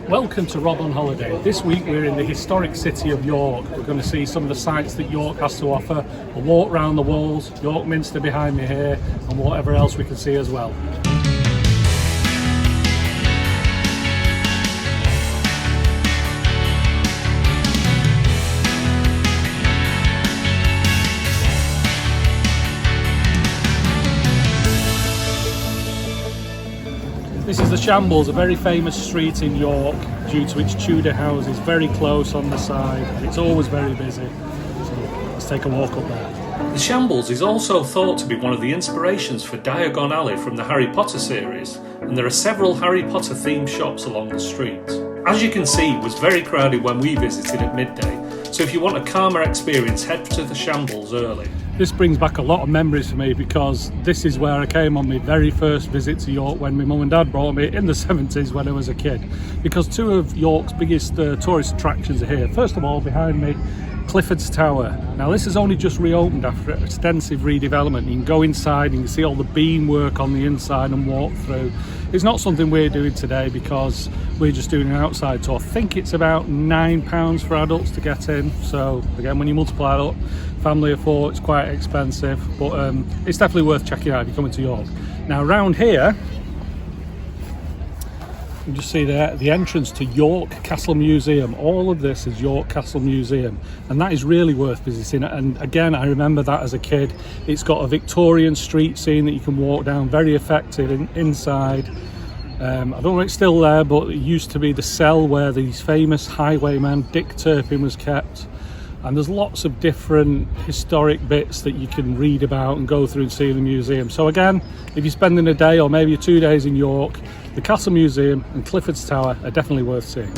Welcome to Rob on Holiday. This week we're in the historic city of York. We're going to see some of the sights that York has to offer, a walk round the walls, York Minster behind me here, and whatever else we can see as well. This is the Shambles, a very famous street in York due to its Tudor houses, very close on the side, and it's always very busy. So let's take a walk up there. The Shambles is also thought to be one of the inspirations for Diagon Alley from the Harry Potter series, and there are several Harry Potter themed shops along the street. As you can see, it was very crowded when we visited at midday, so if you want a calmer experience, head to the Shambles early. This brings back a lot of memories for me because this is where I came on my very first visit to York when my mum and dad brought me in the 70s when I was a kid. Because two of York's biggest tourist attractions are here. First of all, behind me, Clifford's Tower. Now this has only just reopened after extensive redevelopment. You can go inside and you can see all the beamwork on the inside and walk through. It's not something we're doing today because we're just doing an outside tour. I think it's about £9 for adults to get in. So again, when you multiply it up, family of four, it's quite expensive, but it's definitely worth checking out if you're coming to York. Now around here, you can just see there the entrance to York Castle Museum. All of this is York Castle Museum, and that is really worth visiting. And again, I remember that as a kid. It's got a Victorian street scene that you can walk down, very effective inside. I don't know if it's still there, but it used to be the cell where the famous highwayman Dick Turpin was kept. And there's lots of different historic bits that you can read about and go through and see in the museum. So again, if you're spending a day or maybe 2 days in York, the Castle Museum and Clifford's Tower are definitely worth seeing.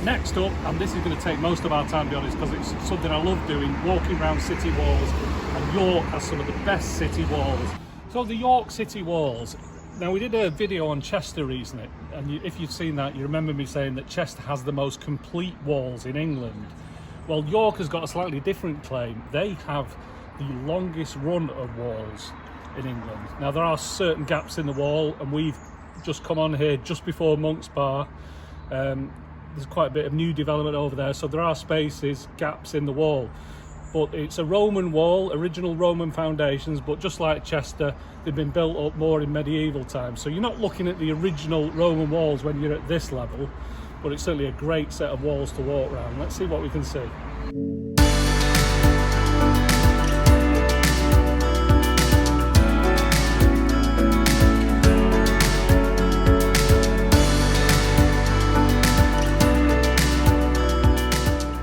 Next up, and this is going to take most of our time to be honest because it's something I love doing, walking around city walls, and York has some of the best city walls. So the York city walls, now we did a video on Chester recently, and if you've seen that, you remember me saying that Chester has the most complete walls in England. Well, York has got a slightly different claim. They have the longest run of walls in England. Now there are certain gaps in the wall, and we've just come on here just before Monk's Bar. There's quite a bit of new development over there, so there are spaces, gaps in the wall. But it's a Roman wall, original Roman foundations, but just like Chester, they've been built up more in medieval times. So you're not looking at the original Roman walls when you're at this level, but it's certainly a great set of walls to walk around. Let's see what we can see.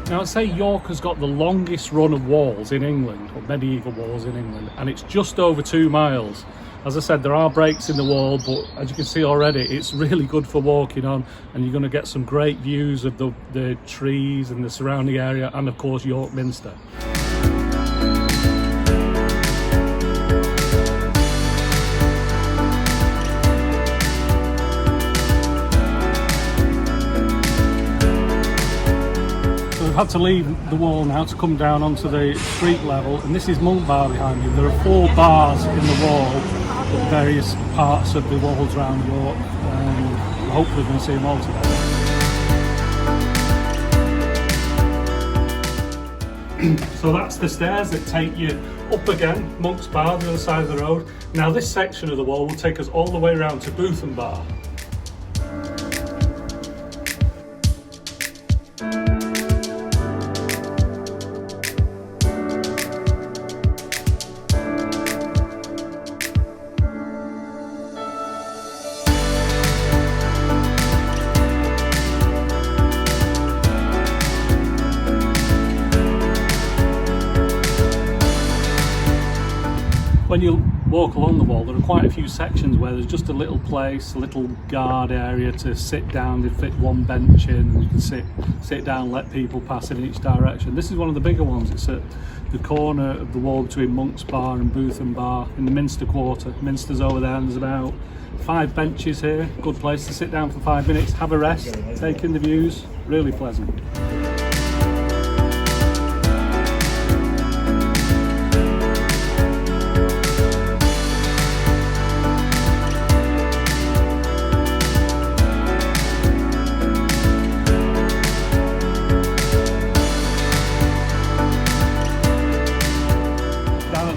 Now I'd say York has got the longest run of walls in England, or medieval walls in England, and it's just over 2 miles. As I said, there are breaks in the wall, but as you can see already, it's really good for walking on, and you're going to get some great views of the trees and the surrounding area, and of course York Minster. We've had to leave the wall now to come down onto the street level, and this is Monk Bar behind me. There are 4 bars in the wall at various parts of the walls around York, and hopefully we're going to see them all today. So that's the stairs that take you up again, Monk's Bar, the other side of the road. Now this section of the wall will take us all the way around to Bootham Bar. walk along the wall, there are quite a few sections where there's just a little place, a little guard area to sit down. They fit one bench in, and you can sit down, let people pass in each direction. This is one of the bigger ones. It's at the corner of the wall between Monk's Bar and Bootham Bar in the Minster quarter. Minster's over there, and there's about 5 benches here. Good place to sit down for 5 minutes, have a rest, take in the views. Really pleasant.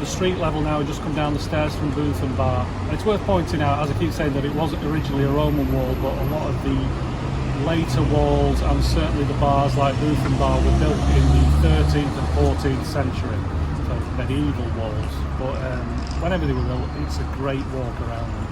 Street level now, we just come down the stairs from Bootham Bar. And it's worth pointing out, as I keep saying, that it wasn't originally a Roman wall, but a lot of the later walls and certainly the bars like Bootham Bar were built in the 13th and 14th century, so medieval walls. But whenever they were built, it's a great walk around them.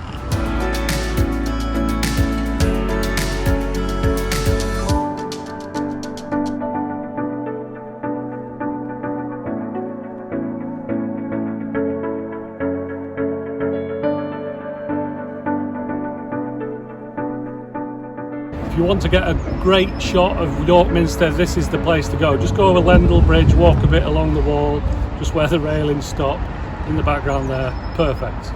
If you want to get a great shot of York Minster, this is the place to go. Just go over Lendal Bridge, walk a bit along the wall, just where the railings stop, in the background there, perfect.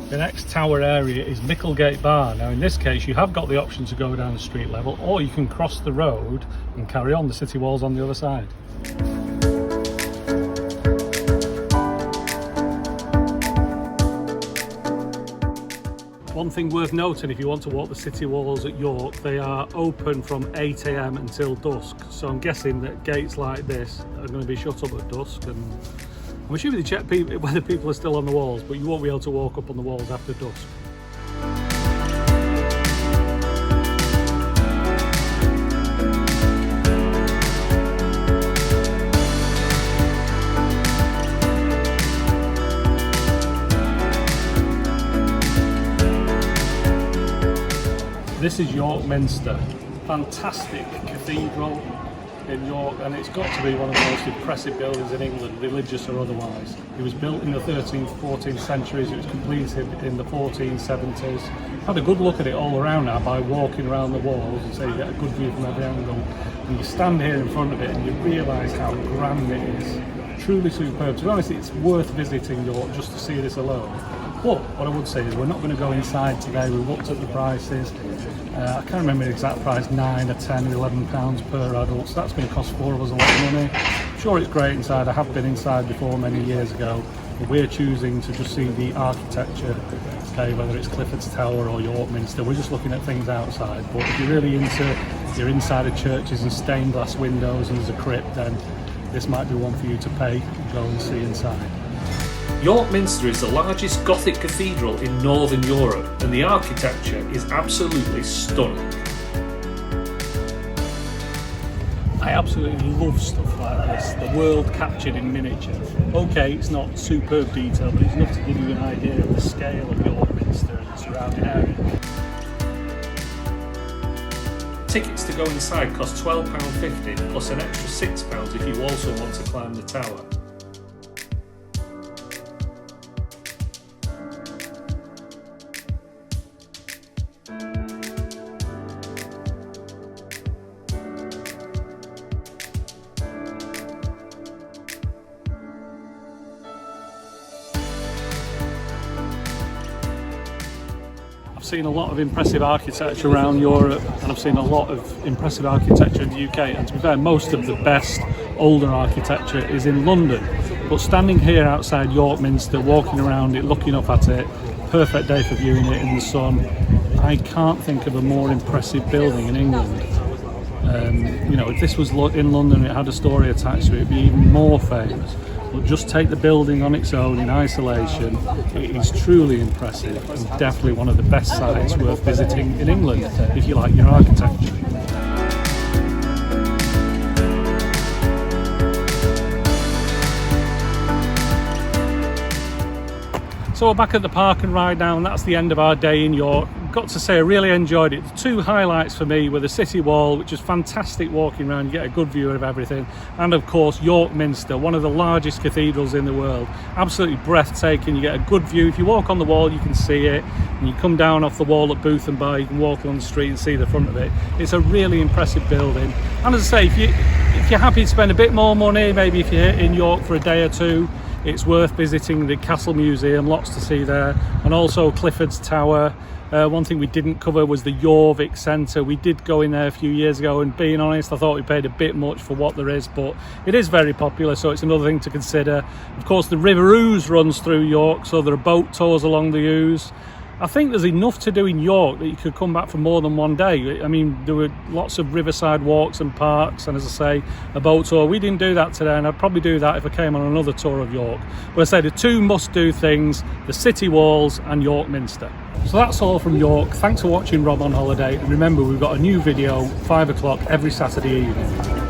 The next tower area is Micklegate Bar. Now in this case you have got the option to go down the street level, or you can cross the road and carry on. The city wall's on the other side. One thing worth noting, if you want to walk the city walls at York, they are open from 8 AM until dusk. So I'm guessing that gates like this are going to be shut up at dusk, and I'm assuming they check whether people are still on the walls, but you won't be able to walk up on the walls after dusk. This is York Minster, fantastic cathedral in York, and it's got to be one of the most impressive buildings in England, religious or otherwise. It was built in the 13th, 14th centuries, it was completed in the 1470s. Had a good look at it all around now by walking around the walls, and so you get a good view from every angle. And you stand here in front of it and you realise how grand it is. Truly superb. To be honest, it's worth visiting York just to see this alone. But what I would say is we're not going to go inside today. We've looked at the prices. I can't remember the exact price, 9 or 10 or 11 pounds per adult, so that's going to cost 4 of us a lot of money. I'm sure it's great inside. I have been inside before many years ago, but we're choosing to just see the architecture, okay, whether it's Clifford's Tower or York Minster. We're just looking at things outside, but if you're really into your inside of churches and stained glass windows and there's a crypt, then this might be one for you to pay and go and see inside. York Minster is the largest Gothic cathedral in Northern Europe, and the architecture is absolutely stunning. I absolutely love stuff like this, the world captured in miniature. Okay, it's not superb detail, but it's enough to give you an idea of the scale of York Minster and the surrounding area. Tickets to go inside cost £12.50 plus an extra £6 if you also want to climb the tower. I've seen a lot of impressive architecture around Europe, and I've seen a lot of impressive architecture in the UK, and to be fair, most of the best older architecture is in London. But standing here outside York Minster, walking around it, looking up at it, perfect day for viewing it in the sun. I can't think of a more impressive building in England. You know, if this was in London, it had a story attached to it, it'd be even more famous. But just take the building on its own in isolation, it is truly impressive and definitely one of the best sites worth visiting in England if you like your architecture. So we're back at the park and ride now, and that's the end of our day in York. Got to say, I really enjoyed it. The two highlights for me were the City Wall, which is fantastic walking around, you get a good view of everything, and of course York Minster, one of the largest cathedrals in the world. Absolutely breathtaking, you get a good view. If you walk on the wall you can see it, and you come down off the wall at Booth and Bar, you can walk on the street and see the front of it. It's a really impressive building, and as I say, if you're happy to spend a bit more money, maybe if you're in York for a day or two, it's worth visiting the Castle Museum, lots to see there, and also Clifford's Tower. One thing we didn't cover was the Jorvik Centre. We did go in there a few years ago, and being honest, I thought we paid a bit much for what there is, but it is very popular, so it's another thing to consider. Of course, the River Ouse runs through York, so there are boat tours along the Ouse. I think there's enough to do in York that you could come back for more than one day. I mean, there were lots of riverside walks and parks, and as I say, a boat tour. We didn't do that today, and I'd probably do that if I came on another tour of York. But I say the two must-do things, the city walls and York Minster. So that's all from York. Thanks for watching Rob on Holiday, and remember, we've got a new video 5 o'clock every Saturday evening.